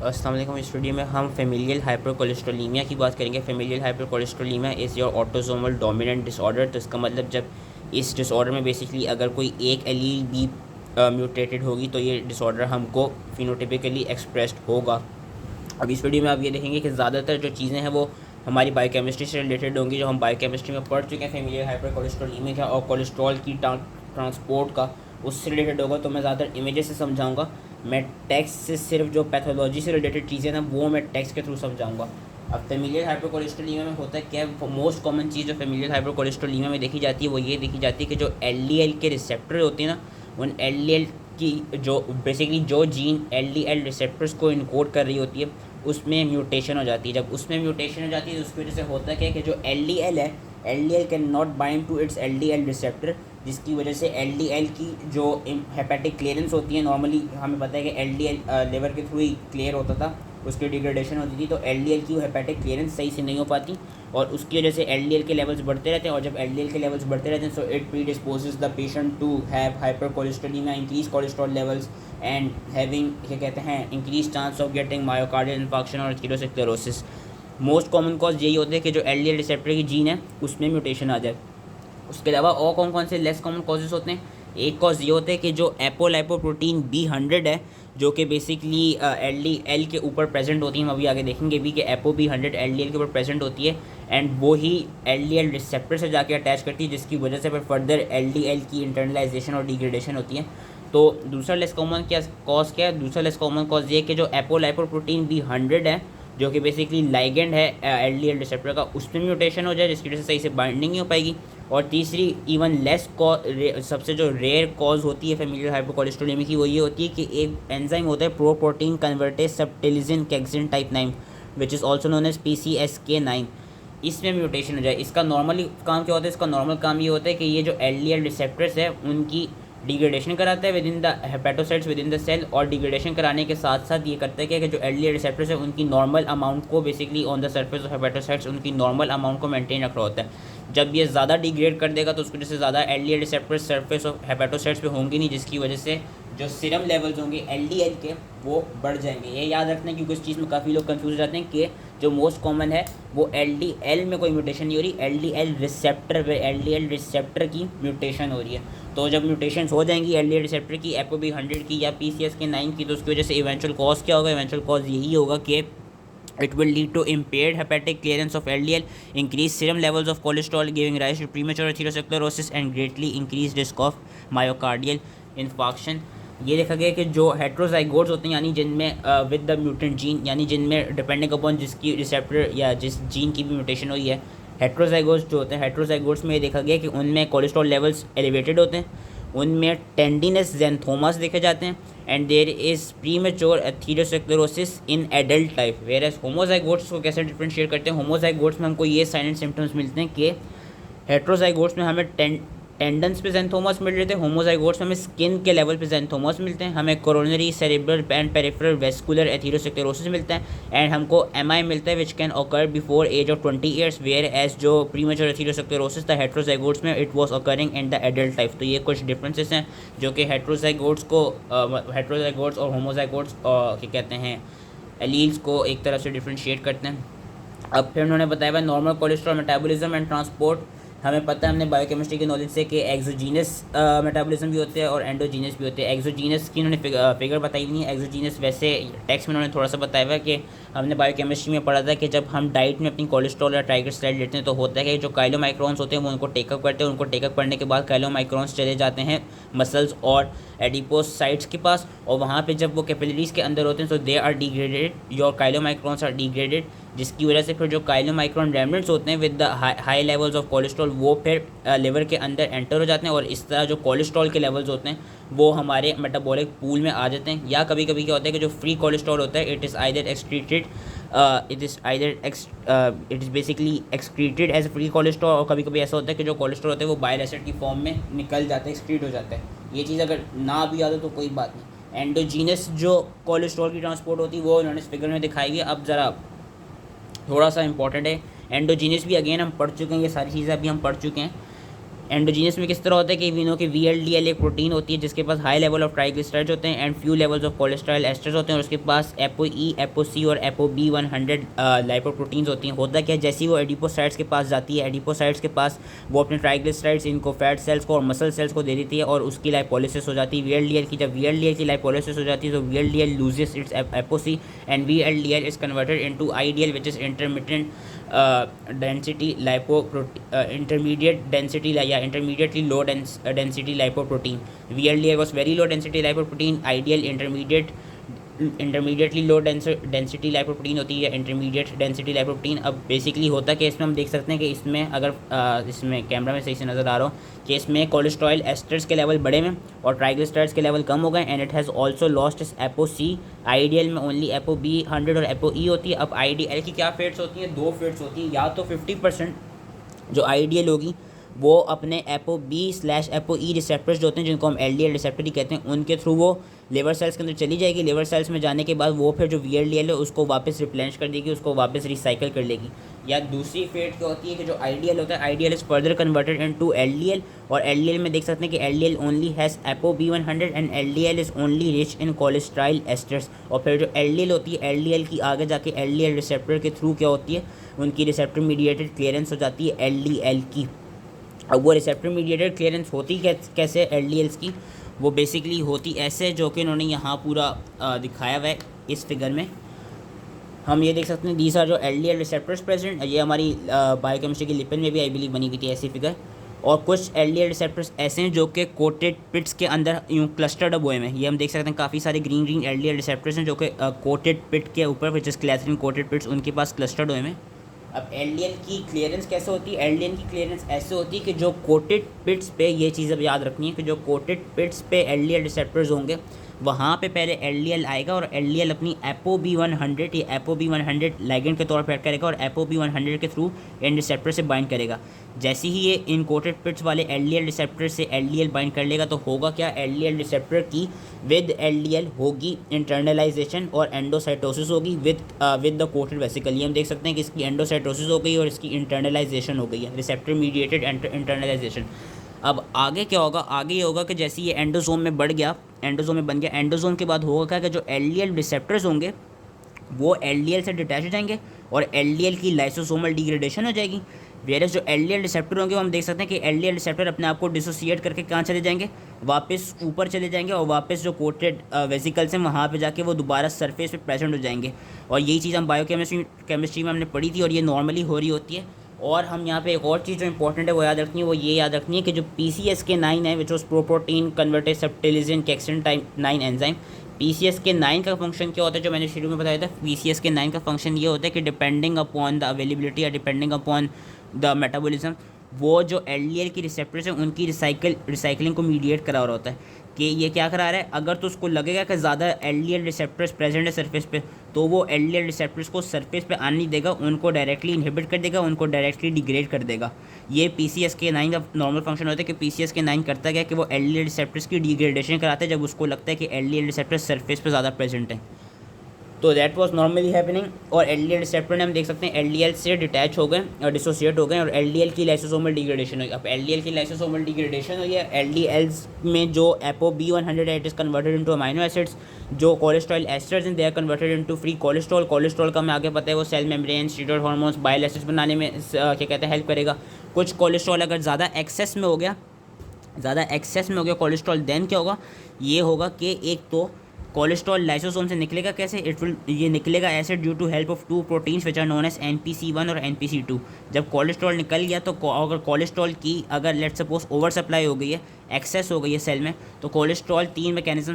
अस्सलाम वालेकुम। इस वीडियो में हम फेमिलियल हाइपरकोलेस्ट्रोलीमिया की बात करेंगे। Familial hypercholesterolemia is your autosomal dominant disorder. तो इसका मतलब जब इस डिसऑर्डर में बेसिकली अगर कोई एक एलील भी म्यूटेटेड होगी तो ये डिसऑर्डर हमको फिनोटिपिकली एक्सप्रेस्ड होगा। अब इस वीडियो में आप ये देखेंगे कि ज़्यादातर जो चीज़ें हैं वो हमारी बायोकेमिस्ट्री से रिलेटेड होंगी, जो हम बायोकेमिस्ट्री में पढ़ चुके हैं। फेमिलियल हाइपरकोलेस्ट्रोलीमिया का और कोलेस्ट्रॉल की ट्रांसपोर्ट का उससे रिलेटेड होगा। तो मैं ज़्यादातर इमेजेस से समझाऊंगा। मैं टेक्स्ट से सिर्फ जो पैथोलॉजी से रिलेटेड चीज़ें ना वो मैं टेक्स्ट के थ्रू समझाऊंगा। अब फेमिलियल हाइपरकोलेस्ट्रोलीमिया में होता है क्या, मोस्ट कॉमन चीज़ जो फेमिलियल हाइपरकोलेस्ट्रोलीमिया में देखी जाती है वो ये देखी जाती है कि जो एलडीएल के रिसेप्टर होते हैं ना, उन एलडीएल की जो बेसिकली जो जीन एलडीएल रिसेप्टर्स को इनकोड कर रही होती है उसमें म्यूटेशन हो जाती है। जब उसमें म्यूटेशन हो जाती है तो उसकी वजह से होता क्या है कि जो एलडीएल है, LDL can not bind to its LDL receptor, जिसकी वजह से एलडीएल की जो हेपेटिक क्लियरेंस होती है, नॉर्मली हमें पता है कि एलडीएल लिवर के थ्रू ही क्लियर होता था, उसकी डिग्रेडेशन होती थी, तो एलडीएल की वो हेपेटिक क्लियरेंस सही से नहीं हो पाती और उसकी वजह से एलडीएल के लेवल्स बढ़ते रहते हैं। और जब एलडीएल के लेवल्स बढ़ते रहते हैं so it predisposes the patient to have hypercholesterolemia, increase cholesterol levels and having क्या कहते हैं increase chance of getting myocardial infarction और एथेरोस्क्लेरोसिस। मोस्ट कॉमन कॉज यही होता है कि जो एलडीएल रिसेप्टर की जीन है उसमें म्यूटेशन आ जाए। उसके अलावा और कौन कौन से लेस कॉमन कॉजेज़ होते हैं? एक कॉज ये होता है कि जो एपोलाइपोप्रोटीन B100 है, जो कि बेसिकली एल के ऊपर प्रेजेंट होती है, हम अभी आगे देखेंगे भी कि एपो B100 एल के ऊपर प्रेजेंट होती है एंड वो ही एल रिसेप्टर से जाके अटैच करती है, जिसकी वजह से फिर फर्दर एल की इंटरनलाइजेशन और डिग्रेडेशन होती है। तो दूसरा लेस कॉमन कॉज क्या है? दूसरा लेस कॉमन कॉज ये कि जो एपोलाइपोप्रोटीन B100 है, जो कि बेसिकली लाइगेंड है एल रिसेप्टर का, उसमें म्यूटेशन हो जाए जिसकी वजह से सही से बाइंडिंग नहीं हो पाएगी। और तीसरी इवन लेस सबसे जो रेयर कॉज होती है फेमिलियल हाइपरकोलेस्ट्रोलेमिया की, वो ये होती है कि एक एंजाइम होता है proprotein convertase subtilisin kexin type 9 which is also known as PCSK9। इसमें म्यूटेशन हो जाए। इसका नॉर्मली काम क्या होता है? इसका नॉर्मल काम ये होता है कि ये जो एल रिसेप्टर्स है उनकी डिग्रेडेशन कराता है within the hepatocytes within the cell, और डिग्रेडेशन कराने के साथ साथ ये करता है कि जो एल रिसेप्टर्स है उनकी नॉर्मल अमाउंट को basically on the surface of hepatocytes उनकी नॉर्मल अमाउंट को मेंटेन रख रहा होता है। जब ये ज़्यादा डिग्रेड कर देगा तो उसकी वजह से ज़्यादा L receptors surface of hepatocytes पे होंगे नहीं, जिसकी वजह से जो सीरम लेवल्स होंगे एल के वो बढ़ जाएंगे। ये याद रखना है क्योंकि इस चीज़ में काफ़ी लोग कंफ्यूज हो जाते हैं कि जो मोस्ट कॉमन है वो एल में कोई म्यूटेशन नहीं हो रही, एल रिसेप्टर पे एल रिसेप्टर की म्यूटेशन हो रही है। तो जब म्यूटेशन हो जाएंगी एल रिसेप्टर की, एपो B100 की या PCSK9 की, तो उसकी वजह से इवेंचुअल कॉज क्या होगा? इवेंचुअल कॉज यही होगा कि it will lead to impaired hepatic clearance of LDL, increased serum levels of cholesterol giving rise to premature atherosclerosis and greatly increased risk of myocardial infarction। ये देखा गया कि जो हेट्रोजाइगोट्स होते हैं, यानी जिनमें विद द म्यूटेंट जीन, यानी जिनमें डिपेंडिंग अपॉन जिसकी रिसेप्टर या जिस जीन की भी म्यूटेशन हुई है, हेट्रोजाइगोट्स जो होते हैं, हेट्रोजाइगोट्स में ये देखा गया कि उनमें कोलेस्ट्रॉल लेवल्स एलिवेटेड होते हैं, उनमें टेंडिनस ज़ैंथोमास देखे जाते हैं and there is premature atherosclerosis in adult life. Whereas homozygotes को कैसे डिफरेंशिएट करते हैं? होमोजाइगोट्स में हमको ये साइन एंड सिम्टम्स मिलते हैं कि हेट्रोजाइगोट्स में हमें टेंडन्स पे ज़ैंथोमास मिल रहे थे, होमोजाइगोट्स में हमें स्किन के लेवल पे ज़ैंथोमास मिलते हैं, हमें coronary cerebral and peripheral vascular atherosclerosis मिलता है एंड हमको MI मिलता है which can occur before age of 20 years, whereas जो प्रीमेच्योर एथेरोस्क्लेरोसिस था हेट्रोजाइगोट्स में it was occurring in the adult life. तो ये कुछ डिफरेंसेस हैं जो कि हेट्रोजाइगोट्स और होमोजाइगोट्स क्या कहते हैं एलील्स को एक तरफ से डिफ्रेंशिएट करते हैं। अब फिर उन्होंने बताया हुआ normal cholesterol metabolism and transport. हमें पता है हमने बायोकेमिस्ट्री के नॉलेज से कि एक्सोजीनस मेटाबॉलिज्म भी होते हैं और एंडोजीनस भी होते हैं। एक्सोजीनस की उन्होंने फिगर बताई नहीं है। एक्सोजीनस वैसे टेक्स्ट में उन्होंने थोड़ा सा बताया हुआ है कि हमने बायोकेमिस्ट्री में पढ़ा था कि जब हम डाइट में अपनी कोलेस्ट्रॉल या ट्राइग्लिसराइड लेते हैं तो होता है कि जो काइलोमाइक्रोन्स होते हैं वो उनको टेकअप करते हैं, उनको टेकअप करने के बाद काइलोमाइक्रोन्स चले जाते हैं मसल्स और एडिपोसाइट्स के पास, और वहाँ पे जब वो कैपिलरीज के अंदर होते हैं तो they are degraded, your chylomicrons are degraded, जिसकी वजह से फिर जो काइलोमाइक्रोन रेमिनेंट्स होते हैं with the high levels of cholesterol वो फिर लिवर के अंदर एंटर हो जाते हैं, और इस तरह जो कोलेस्ट्रॉल के लेवल्स होते हैं वो हमारे मेटाबॉलिक पूल में आ जाते हैं। या कभी कभी क्या होता है कि जो फ्री कोलेस्ट्रॉल होता है it is basically excreted as free cholesterol, और कभी कभी ऐसा होता है कि जो कोलेस्ट्रॉल होता है वो बाइल एसिड की फॉर्म में निकल जाता है, एक्सक्रीट हो जाता है। ये चीज़ अगर ना भी याद हो तो कोई बात नहीं। एंडोजीनस जो कोलेस्ट्रॉल की ट्रांसपोर्ट होती है वो उन्होंने इस फिगर में दिखाई है। अब ज़रा थोड़ा सा इंपॉर्टेंट है, एंडोजीनस भी अगेन हम पढ़ चुके हैं, ये सारी चीज़ें अभी हम पढ़ चुके हैं। एंडोजीनियस में किस तरह होता है कि वी नो कि VLDL एक प्रोटीन होती है जिसके पास हाई लेवल ऑफ ट्राइग्लिसराइड्स होते हैं and few levels of cholesterol asters होते हैं, और उसके पास ApoE, ApoC और ApoB100 लाइपोप्रोटीन्स होती हैं। होता क्या है, जैसे ही वो एडिपोसाइट्स के पास जाती है, एडिपोसाइट्स के पास वो अपने ट्राइग्लिसराइड्स इनको फैट सेल्स को और मसल सेल्स को दे देती है और उसकी लाइपोलिसिस हो जाती है VLDL की। जब VLDL की लाइपोलिसिस हो जाती है तो VLDL loses its ApoC and VLDL is converted into IDL which is intermediate density intermediate density या intermediately low density lipoprotein. VLDL was very low density lipoprotein, ideal intermediately low density lipoprotein होती है, intermediate density lipoprotein. अब basically होता क्या इसमें हम देख सकते हैं कि इसमें अगर इसमें कैमरा में सही से नज़र आ रहा हो कि इसमें कोलेस्ट्रॉल एस्टर्स के लेवल बड़े में और ट्राइग्लिसराइड्स के लेवल कम हो गए and it has also lost इस ApoC। आइडियल में ओनली ApoB100 और ApoE होती है। अब IDL की क्या फेट्स होती हैं, दो फेट्स होती हैं, या तो 50% जो आइडियल होगी वो अपने ApoB/ApoE रिसेप्टर्स जो होते हैं जिनको हम LDL रिसेप्टर ही कहते हैं उनके थ्रू वो लिवर सेल्स के अंदर चली जाएगी। लिवर सेल्स में जाने के बाद वो फिर जो VLDL है उसको वापस रिप्लेनिश कर देगी, उसको वापस रिसाइकिल कर लेगी। या दूसरी फेट क्या होती है कि जो आइडियल होता है, ideal is further converted into LDL, और LDL में देख सकते हैं कि LDL only has ApoB100 and LDL is only rich in cholesterol asters. और फिर जो LDL होती है, LDL की आगे जाके LDL रिसेप्टर के थ्रू क्या होती है, उनकी रिसेप्टर मीडिएटेड क्लियरेंस हो जाती है LDL की। अब वो रिसेप्टर मीडिएटेड क्लियरेंस होती कैसे LDLs की, वो बेसिकली होती ऐसे जो कि इन्होंने यहाँ पूरा दिखाया हुआ है इस फिगर में। हम ये देख सकते हैं दीज आर जो LDL रिसेप्टर्स प्रेजेंट। ये हमारी बायोकेमिस्ट्री की लिपिड में भी आई बिलीव बनी हुई थी ऐसी फिगर। और कुछ LDL रिसेप्टर्स ऐसे हैं जो कि कोटेड पिट्स के अंदर यूँ क्लस्टर्ड अब हुए हैं। ये हम देख सकते हैं काफ़ी सारे ग्रीन LDL रिसेप्टर्स हैं जो कि कोटेड पिट के ऊपर विच इज़ क्लैथरीन कोटेड पिट्स उनके पास क्लस्टर्ड हुए हैं। अब LDL की क्लियरेंस कैसे होती है, LDL की क्लियरेंस ऐसे होती है कि जो कोटेड पिट्स पे, ये चीज़ अब याद रखनी है कि जो कोटेड पिट्स पे LDL रिसेप्टर्स होंगे वहाँ पे पहले LDL आएगा और LDL अपनी ApoB100 या ApoB100 लाइगेंड के तौर पर ऐड करेगा और ApoB100 के थ्रू इन रिसेप्टर से बाइंड करेगा। जैसे ही ये इन कोटेड पिट्स वाले LDL रिसेप्टर से LDL बाइंड कर लेगा तो होगा क्या, LDL रिसेप्टर की विद LDL होगी इंटरनलाइजेशन और एंडोसाइटोसिस होगी विद द कोटेड वेसिकल। ये हम देख सकते हैं कि इसकी एंडोसाइटोसिस हो गई और इसकी इंटरनलाइजेशन हो गई है, रिसेप्टर मीडिएटेड इंटरनलाइजेशन। अब आगे क्या होगा, आगे ये होगा कि जैसे ये एंडोसोम में बढ़ गया, एंडोसोम में बन गया, एंडोसोम के बाद होगा क्या कि जो LDL रिसेप्टर्स होंगे वो LDL से डिटैच हो जाएंगे और LDL की लाइसोसोमल डिग्रेडेशन हो जाएगी। वेरस जो LDL रिसेप्टर होंगे वो हम देख सकते हैं कि LDL रिसेप्टर अपने आप को डिसोसिएट करके कहाँ चले जाएंगे, वापस ऊपर चले जाएंगे और वापस जो कोटेड वेसिकल्स हैं वहाँ पे जाके वो दोबारा सरफेस पे प्रेजेंट हो जाएंगे। और यही चीज़ हम बायोकेमिस्ट्री में हमने पढ़ी थी और ये नॉर्मली हो रही होती है। और हम यहाँ पे एक और चीज़ जो इंपॉर्टेंट है वो याद रखनी है, वो ये याद रखनी है कि जो PCSK9 है which was proprotein converted subtilisin kexin type 9 enzyme, PCSK9 का फंक्शन क्या होता है जो मैंने शुरू में बताया था। PCSK9 का फंक्शन ये होता है कि डिपेंडिंग अपॉन द अवेलेबिलिटी या डिपेंडिंग अपॉन द मेटाबॉलिज्म वो जो LDL की रिसेप्टर्स हैं उनकी रिसाइकलिंग को मीडिएट करा रहा होता है। कि ये क्या करा रहा है, अगर तो उसको लगेगा कि ज़्यादा LDL रिसेप्टर्स प्रेजेंट है सरफेस पे तो वो LDL रिसेप्टर्स को सरफेस पे आने नहीं देगा, उनको डायरेक्टली इनहिबिट कर देगा, उनको डायरेक्टली डिग्रेड कर देगा। ये PCSK9 का नॉर्मल फंक्शन होता है कि PCSK9 करता क्या कि वो LDL रिसेप्टर्स की डिग्रेडेशन कराता है जब उसको लगता है कि LDL रिसेप्टर्स सरफेस पे ज़्यादा प्रेजेंट है। तो दैट वाज नॉर्मली हैपनिंग। और LDL रिसेप्टर ने हम देख सकते हैं LDL से डिटैच हो गए और डिसोसिएट हो गए और LDL की लाइसोसोमल डिग्रेडेशन हुई। अब LDL की लाइसोसोमल डिग्रेडेशन हुई है, LDLs में जो ApoB100 है it is converted into amino acids, जो कोलेस्ट्रॉल एस्टर्स हैं they are converted into free cholesterol. Cholesterol का हमें आगे पता है वो cell membrane, steroid hormones, bile acids बनाने में क्या कहते हैं हेल्प करेगा। कुछ कोलेस्ट्रॉल अगर ज़्यादा एक्सेस में हो गया कोलेस्ट्रॉल, देन क्या होगा, ये होगा कि एक तो कोलेस्ट्रॉल लाइसोसोम से निकलेगा कैसे, ये निकलेगा ऐसे due to help of two proteins which are known as NPC1 और NPC2। जब कोलेस्ट्रॉल निकल गया तो अगर कोलेस्ट्रॉल की अगर लेट सपोज ओवर सप्लाई हो गई है, एक्सेस हो गई है सेल में, तो कोलेस्ट्रॉल चार मैकेनिज्म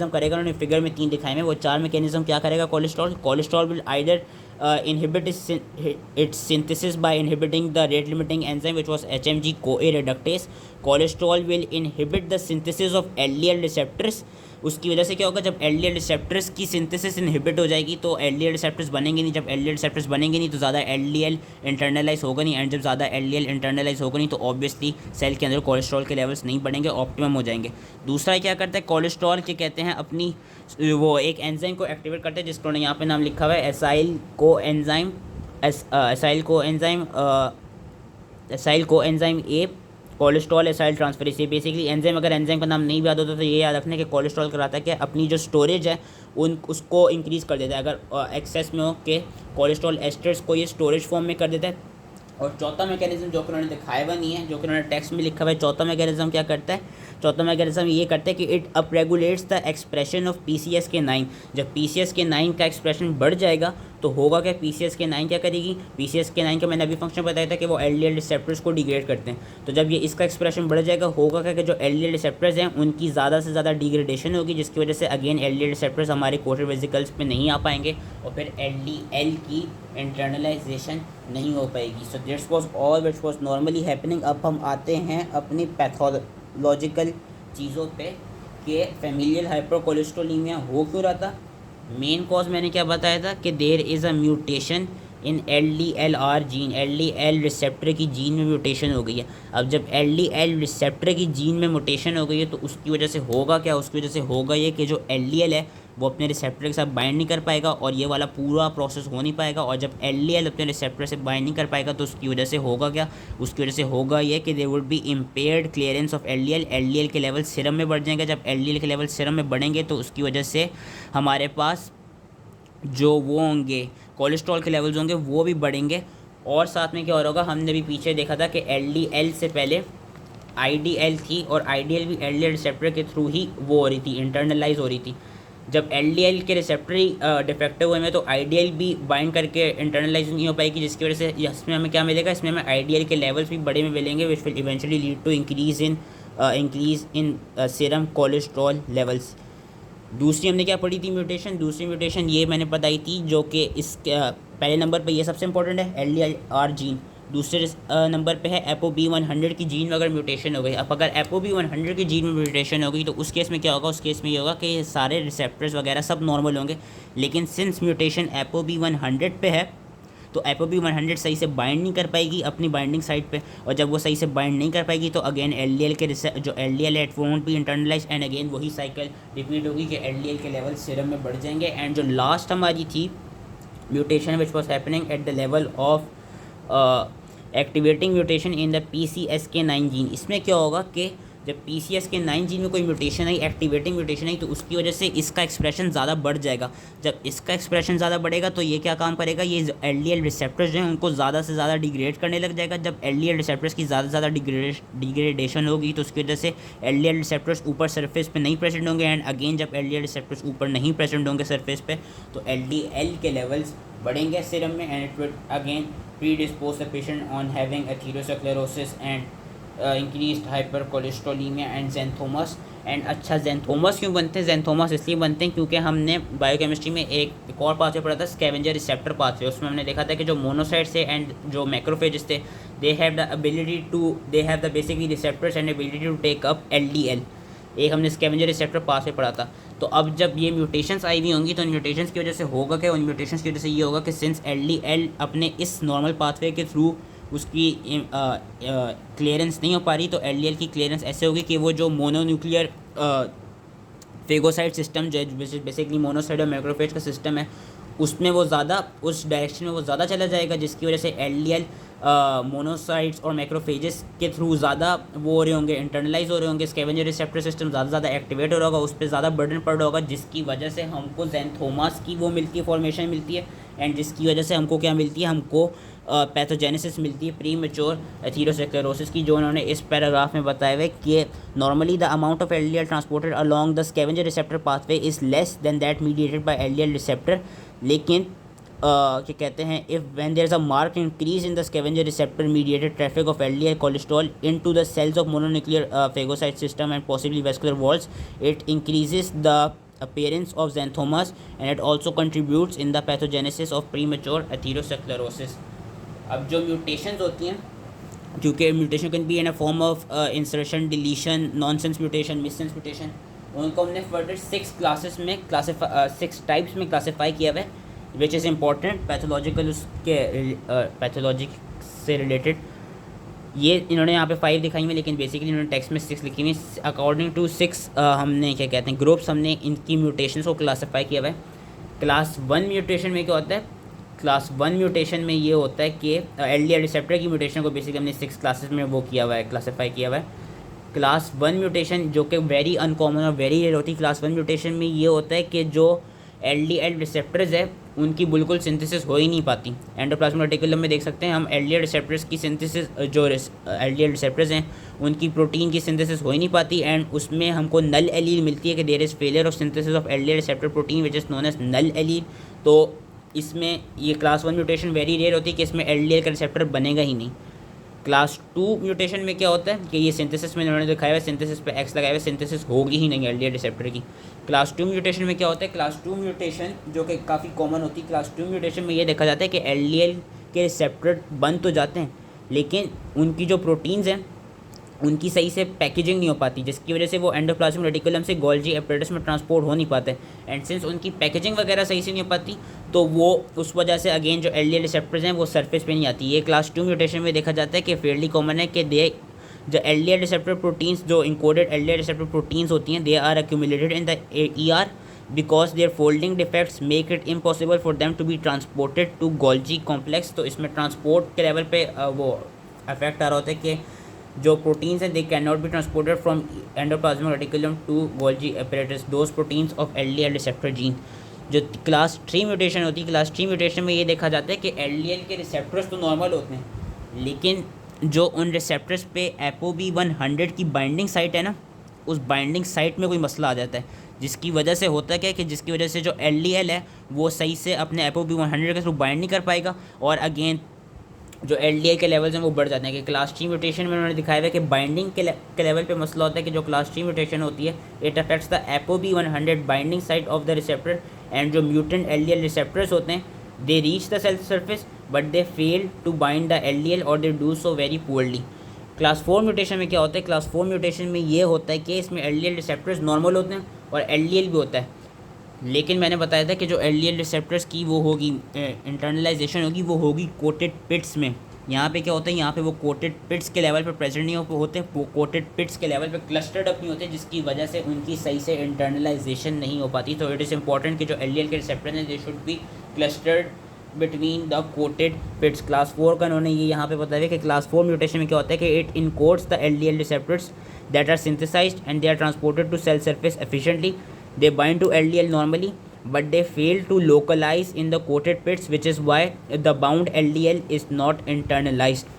करेगा। उन्होंने फिगर में 3 दिखाए हैं, वो 4 मैकेनिज्म क्या करेगा cholesterol will either inhibit its synthesis by inhibiting the rate limiting enzyme which was HMG-CoA reductase. Cholesterol will inhibit the synthesis of LDL receptors. उसकी वजह से क्या होगा, जब LDL रिसेप्टर्स की सिंथेसिस इनहिबिट हो जाएगी तो LDL रिसेप्टर्स बनेंगे नहीं। जब LDL रिसेप्टर्स बनेंगे नहीं तो ज़्यादा LDL इंटरनलाइज होगा नहीं, एंड जब ज़्यादा LDL इंटरनलाइज होगा नहीं तो ऑब्वियसली सेल के अंदर कोलेस्ट्रॉल के लेवल्स नहीं बढ़ेंगे, ऑप्टिमम हो जाएंगे। दूसरा क्या करता है कोलेस्ट्रॉल के कहते हैं अपनी वो एक एंजाइम को एक्टिवेट करते हैं जिसको यहाँ पे नाम लिखा हुआ है एसाइल को एंजाइम एसाइल को enzyme A cholesterol acyl transferase. ये बेसिकली एंजाइम, अगर एंजाइम का नाम नहीं भी याद होता तो ये याद रखना कि कोलेस्ट्रॉल कराता है कि अपनी जो स्टोरेज है उसको इंक्रीज़ कर देता है। अगर एक्सेस में हो कि कोलेस्ट्रॉल एस्टर्स को ये स्टोरेज फॉर्म में कर देता है। और चौथा मैकेनिज्म जो कि उन्होंने दिखाया हुआ नहीं है, जो कि उन्होंने टेक्स्ट में लिखा हुआ है, चौथा मैकेनिज्म क्या करता है, चौथा मैकेनिज्म ये करता है कि it up regulates the expression of PCSK9। जब PCSK9 का एक्सप्रेशन बढ़ जाएगा तो होगा क्या, PCSK9 क्या करेगी, PCSK9 का मैंने अभी फंक्शन बताया था कि वो LDL रिसेप्टर्स को डिग्रेड करते हैं। तो जब ये इसका एक्सप्रेशन बढ़ जाएगा होगा क्या कि जो LDL रिसेप्टर्स हैं उनकी ज़्यादा से ज़्यादा डिग्रेडेशन होगी, जिसकी वजह से अगेन LDL रिसेप्टर्स हमारे कोटर वेसिकल्स पे नहीं आ पाएंगे और फिर LDL की इंटरनलाइजेशन नहीं हो पाएगी। So this was all which was normally happening. अब हम आते हैं अपनी पैथोलॉजिकल चीज़ों पे कि फैमिलियल हाइपरकोलेस्ट्रोलीमिया हो क्यों रहा था। मेन कॉज मैंने क्या बताया था कि there is a mutation in LDLR जीन, LDL रिसेप्टर की जीन में म्यूटेशन हो गई है। अब जब LDL रिसेप्टर की जीन में म्यूटेशन हो गई है तो उसकी वजह से होगा क्या, उसकी वजह से होगा ये कि जो LDL है वो अपने रिसेप्टर के साथ बाइंड नहीं कर पाएगा और ये वाला पूरा प्रोसेस हो नहीं पाएगा। और जब LDL अपने रिसेप्टर से बाइंड नहीं कर पाएगा तो उसकी वजह से होगा क्या, उसकी वजह से होगा ये कि there would be impaired clearance of LDL के लेवल सीरम में बढ़ जाएंगे। जब LDL के लेवल सीरम में बढ़ेंगे तो उसकी वजह से हमारे पास जो वो होंगे कोलेस्ट्रॉल के लेवल्स होंगे वो भी बढ़ेंगे। और साथ में क्या हो रहा होगा, हमने भी पीछे देखा था कि LDL से पहले IDL थी और IDL भी LDL रिसेप्टर के थ्रू ही वो हो रही थी, इंटरनलाइज हो रही थी। जब LDL के रिसेप्टर ही डिफेक्टिव हुए में तो IDL भी बाइंड करके इंटरनलाइज नहीं हो पाएगी, जिसकी वजह से इसमें हमें क्या मिलेगा, इसमें हमें IDL के लेवल्स भी बड़े में मिलेंगे which will eventually lead to increase in serum cholesterol levels. दूसरी हमने क्या पढ़ी थी म्यूटेशन, दूसरी म्यूटेशन ये मैंने बताई थी जो कि इस पहले नंबर पे ये सबसे इंपॉर्टेंट है LDLR जीन। दूसरे नंबर पे है ApoB100 की जीन में अगर म्यूटेशन हो गई। अब अगर ApoB100 की जीन में म्यूटेशन हो गई तो उस केस में क्या होगा, उस केस में ये होगा कि सारे रिसेप्टर्स वगैरह सब नॉर्मल होंगे। लेकिन सिंस म्यूटेशन ApoB100 पे है तो ApoB100 सही से बाइंड नहीं कर पाएगी अपनी बाइंडिंग साइट पे, और जब वो सही से बाइंड नहीं कर पाएगी तो अगेन LDL के जो LDL है it won't be internalize and again वही साइकिल रिपीट होगी कि LDL के लेवल सीरम में बढ़ जाएंगे। एंड जो लास्ट हमारी थी mutation which was happening at the level of activating mutation in the PCSK9 gene. इसमें क्या होगा कि जब PCSK9 जीन में कोई म्यूटेशन आई, एक्टिवेटिंग म्यूटेशन आई, तो उसकी वजह से इसका एक्सप्रेशन ज़्यादा बढ़ जाएगा। जब इसका एक्सप्रेशन ज़्यादा बढ़ेगा तो ये क्या काम करेगा, ये LDL रिसेप्टर्स जो हैं उनको ज़्यादा से ज़्यादा डिग्रेड करने लग जाएगा। जब LDL रिसेप्टर्स की ज़्यादा से ज़्यादा डिग्रेडेशन होगी तो उसकी वजह से LDL रिसेप्टर्स ऊपर सरफेस पे नहीं प्रेजेंट होंगे। एंड अगेन जब LDL रिसेप्टर्स ऊपर नहीं प्रेजेंट होंगे सरफेस पे तो LDL के लेवल्स बढ़ेंगे सीरम में and it will again predispose the patient on having atherosclerosis and increased hypercholesterolemia and xanthomas. And अच्छा ज़ैंथोमस क्यों बनते हैं, ज़ैंथोमस इसलिए बनते हैं क्योंकि हमने बायोकेमिस्ट्री में एक और पाथवे पढ़ा था स्कैवेंजर रिसेप्टर पाथवे। उसमें हमने देखा था कि जो मोनोसाइट्स थे एंड जो मैक्रोफेजेस थे they have the basically receptors and ability to take up LDL। एक हमने स्कैवेंजर रिसेप्टर पाथवे पढ़ा था। तो अब जब ये म्यूटेशंस आई हुई होंगी तो उन म्यूटेशंस की वजह से होगा क्या, उन म्यूटेशंस की वजह से ये होगा कि सिंस LDL अपने इस नॉर्मल पाथवे के थ्रू उसकी क्लियरेंस नहीं हो पा रही तो LDL की क्लियरेंस ऐसे होगी कि वो जो मोनोन्यूक्लियर फेगोसाइट सिस्टम जो है बेसिकली मोनोसाइट और मैक्रोफेज का सिस्टम है उसमें वो ज़्यादा उस डायरेक्शन में वो ज़्यादा चला जाएगा, जिसकी वजह से LDL मोनोसाइट्स और मैक्रोफेजेस के थ्रू ज़्यादा वो हो रहे होंगे, इंटरनलाइज हो रहे होंगे। स्कैवेंजर रिसेप्टर सिस्टम ज़्यादा एक्टिवेट हो रहा होगा, उस पर ज़्यादा बर्डन पड़ रहा होगा, जिसकी वजह से हमको ज़ैंथोमास की वो मिलती है, फॉर्मेशन मिलती है। एंड जिसकी वजह से हमको क्या मिलती है, हमको पैथोजेनेसिस मिलती है प्री मेच्योर एथेरोस्क्लेरोसिस की, जो उन्होंने इस पैराग्राफ में बताया हुआ है कि normally the amount of LDL transported along the scavenger receptor pathway is less than that mediated by LDL receptor. लेकिन क्या कहते हैं, if when there is a mark increase in the scavenger receptor mediated traffic of LDL cholesterol into the cells of mononuclear phagocyte system and possibly vascular walls, it increases the appearance of xanthomas and it also contributes in the pathogenesis of premature atherosclerosis। अब जो mutations होती हैं, क्योंकि mutation can be in a form of insertion, deletion, nonsense mutation, missense mutation, उनको हमने further 6 classes में 6 types में classify किया हुआ है विच इज़ इम्पॉर्टेंट पैथोलॉजिकल उसके पैथोलॉजी से रिलेटेड। ये इन्होंने यहाँ पे 5 दिखाई हुई, लेकिन बेसिकली इन्होंने टेक्स्ट में 6 लिखी हुई। अकॉर्डिंग टू 6 हमने क्या कहते हैं ग्रुप्स, हमने इनकी म्यूटेशंस को क्लासीफाई किया हुआ है। क्लास 1 म्यूटेशन में क्या होता है, क्लास 1 म्यूटेशन में ये होता है कि LDL रिसेप्टर की म्यूटेशन को बेसिकली हमने 6 क्लासेस में वो किया हुआ है, क्लासीफाई किया हुआ है। क्लास 1 म्यूटेशन जो कि वेरी अनकॉमन और वेरी रेयर होती है, क्लास 1 म्यूटेशन में ये होता है कि जो LDL रिसेप्टर्स है उनकी बिल्कुल सिंथेसिस हो ही नहीं पाती। एंडोप्लाज्मिक रेटिकुलम में देख सकते हैं हम LDL रिसेप्टर्स की सिंथेसिस, जो LDL रिसेप्टर्स हैं उनकी प्रोटीन की सिंथेसिस हो ही नहीं पाती, एंड उसमें हमको नल एलील मिलती है कि there is failure of synthesis of LDL receptor protein which is known as null allele. तो इसमें ये क्लास 1 म्यूटेशन वेरी रेयर होती है कि इसमें LDL का रिसेप्टर बनेगा ही नहीं। क्लास 2 म्यूटेशन में क्या होता है कि ये सिंथेसिस में उन्होंने दिखाया हुआ है, सिंथेसिस पे एक्स लगाया हुआ है, सिंथेसिस होगी ही नहीं LDL रिसेप्टर की। क्लास 2 म्यूटेशन में क्या होता है, क्लास 2 म्यूटेशन जो कि काफ़ी कॉमन होती है, क्लास 2 म्यूटेशन में ये देखा जाता है कि LDL के रिसेप्टर बन तो जाते हैं लेकिन उनकी जो प्रोटीन्स हैं उनकी सही से पैकेजिंग नहीं हो पाती, जिसकी वजह से वो एंडोप्लाज्मिक रेटिकुलम से गोल्जी एपरेटस में ट्रांसपोर्ट हो नहीं पाते। एंड सिंस उनकी पैकेजिंग वगैरह सही से नहीं हो पाती तो वो उस वजह से अगेन जो LDL रिसेप्टर्स हैं वो सरफेस पे नहीं आती। ये क्लास 2 म्यूटेशन में देखा जाता है कि फेयरली कॉमन है कि जो LDL रिसेप्टर प्रोटीन्स, जो इंकोडेड LDL रिसेप्टर प्रोटीन्स होती हैं, they are accumulated in the ER because their folding defects make it impossible for them to be transported to Golgi complex. तो इसमें ट्रांसपोर्ट के level पे वो अफेक्ट आ रहा होता है कि जो प्रोटीन्स हैं they can not be transported from endoplasmic reticulum to Golgi apparatus those proteins of LDL receptor gene. जो क्लास 3 म्यूटेशन होती है, क्लास 3 म्यूटेशन में ये देखा जाता है कि LDL के रिसेप्टर्स तो नॉर्मल होते हैं लेकिन जो उन रिसेप्टर्स पे ApoB100 की बाइंडिंग साइट है ना, उस बाइंडिंग साइट में कोई मसला आ जाता है, जिसकी वजह से होता क्या है कि जिसकी वजह से जो LDL है वो सही से अपने ApoB100 के थ्रू बाइंड नहीं कर पाएगा और अगेन जो LDL के लेवल्स हैं वो बढ़ जाते हैं। कि क्लास 3 म्यूटेशन में उन्होंने दिखाया हुआ है कि बाइंडिंग के लेवल पे मसला होता है कि जो क्लास 3 म्यूटेशन होती है it affects the ApoB100 binding site of the receptor, and जो म्यूटेंट LDL रिसेप्टर्स होते हैं they reach the cell surface but they fail to bind the LDL और they do so very poorly. Class 4 mutation में क्या होता है, class 4 mutation में ये होता है कि इसमें LDL रिसेप्टर्स नॉर्मल होते हैं और LDL भी होता है, लेकिन मैंने बताया था कि जो LDL रिसेप्टर्स की वो होगी इंटरनलाइजेशन होगी, वो होगी कोटेड पिट्स में। यहाँ पे क्या होता है, यहाँ पे वो कोटेड पिट्स के लेवल पे प्रेजेंट नहीं होते, वो कोटेड पिट्स के लेवल पे क्लस्टर्ड अप नहीं होते, जिसकी वजह से उनकी सही से इंटरनलाइजेशन नहीं हो पाती। तो इट इज़ इंपॉर्टेंट कि जो LDL के रिसेप्टर हैं they should be clustered between the coated pits. Class 4 का उन्होंने ये यहाँ पे बताया कि क्लास 4 म्यूटेशन में क्या होता है कि it encodes the LDL receptors that are synthesized and they are transported to cell surface efficiently. They bind to LDL normally, but they fail to localize in the coated pits, which is why the bound LDL is not internalized.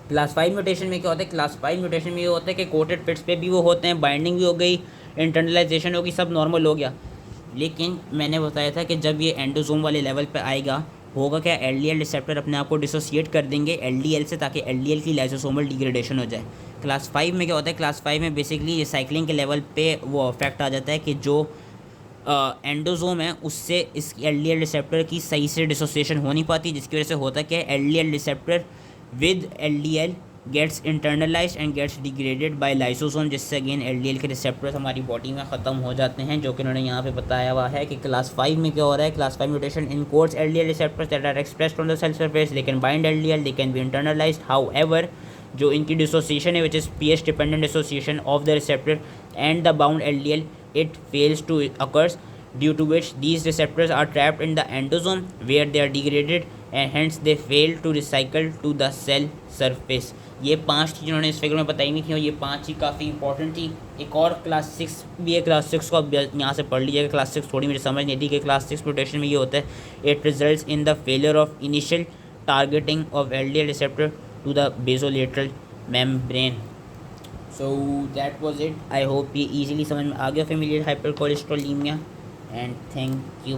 Class 5 mutation में क्या होता है, class 5 mutation में ये होता है कि coated पिट्स पे भी वो होते हैं, बाइंडिंग भी हो गई, इंटरनलाइजेशन होगी, सब नॉर्मल हो गया। लेकिन मैंने बताया था कि जब ये एंडोसोम वाले लेवल पे आएगा होगा क्या, LDL रिसेप्टर अपने आप को डिसोसिएट कर देंगे LDL से ताकि LDL की लाइसोसोमल डिग्रेडेशन हो जाए। क्लास 5 में क्या होता है, क्लास 5 में बेसिकली रिसाइकलिंग के लेवल पे वो अफेक्ट आ जाता है कि जो एंडोसोम है उससे इस LDL रिसेप्टर की सही से डिसोसिएशन हो नहीं पाती, जिसकी वजह से होता है कि LDL receptor with LDL gets internalize and gets degraded by lysosome, जिससे अगेन LDL के रिसेप्टर्स हमारी बॉडी में ख़त्म हो जाते हैं, जो कि उन्होंने यहाँ पे बताया हुआ है कि क्लास 5 में क्या हो रहा है। Class 5 mutation encodes LDL receptors that are expressed on the cell surface, they can bind LDL, they can be internalized, however जो इनकी डिसोसिएशन है which is pH dependent dissociation of the receptor and the bound LDL, it fails to occurs due to which these receptors are trapped in the endosome where they are degraded and hence they fail to recycle to the cell surface। ये 5 चीज़ उन्होंने इस figure में बताई हुई थी और ये 5 चीज़ काफ़ी इंपॉर्टेंट थी। एक और क्लास 6 भी है, क्लास 6 को आप यहाँ से पढ़ लीजिएगा। क्लास 6 थोड़ी मुझे समझ नहीं थी कि क्लास 6 म्यूटेशन में ये होता है, it results in the failure of initial targeting of LDL receptor to the basolateral membrane. So that was it. I hope ये ईजिली समझ में आ गया familial hypercholesterolemia, and thank you।